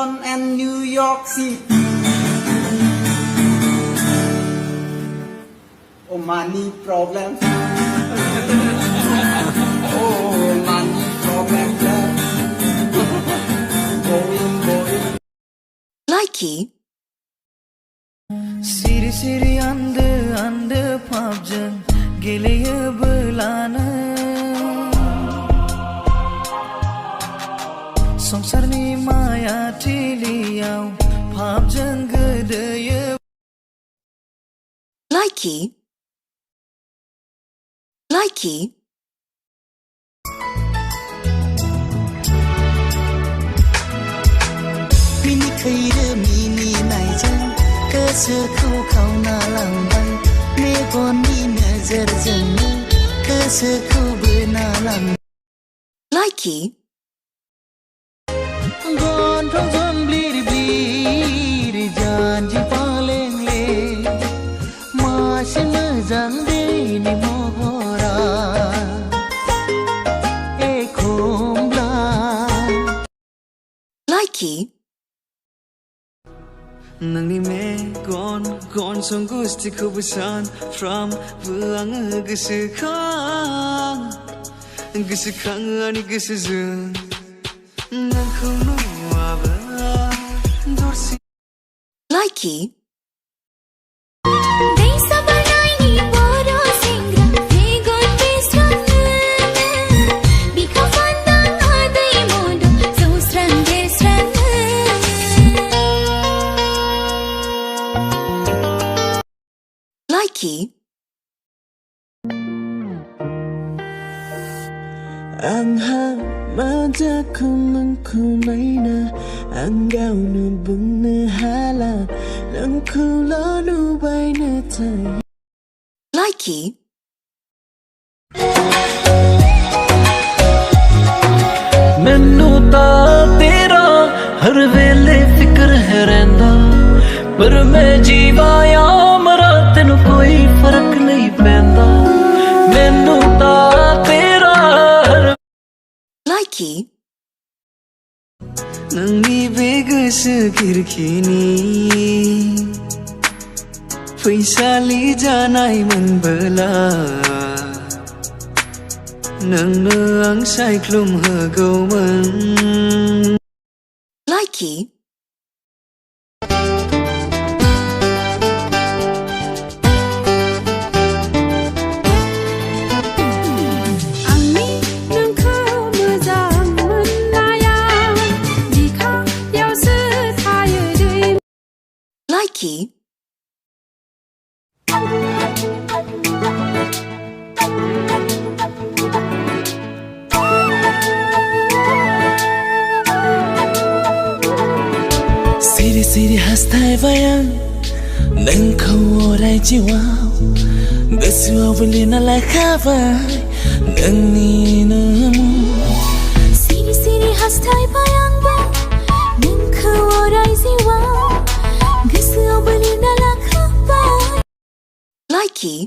London and New York City. Oh, money problems. Oh, money problems. Going. Likey. Siri siri anda pabjan geleye belana Songsarni maya tiliyau pabjan gedeye Likey. Likey. Mini khair mini naijang गोसोखौ खावना लांबाय मेगननि नोजोरजोंनो गोसोखौ बोना लांबाय Likey. गन्थंजों ब्लिर ब्लिर जानजि फालेंले मासे मोजां दैनि महरा एखमब्ला Likey. Nangni megon song gustiku besan from buang gesekang ani gesezeng nangku nuaba dorsi Likey. Likey. Ang hamadaku mengkumaina ang gau nu bung nu hala nang kulo nu bai nu tai Likey. मैनू तां तेरा हर वेले फिक्र है रहिंदा पर मैं जीवा या मरा तैनू कोई फर्क नहीं पैंदा मैनू तां तेरा हर Likey. नंगी बेगस गिरखिनी फैसालि जानाय मोनबोला नोंनो आं सायख्लुम होगौमोन Likey. Likey. Siri siri hastai bayang nengkau orai jiwau Gesua belina lai khabai nengni nemu Siri siri hastai bayang ba nengkau orai jiwau Gesua belina lai khabai Likey.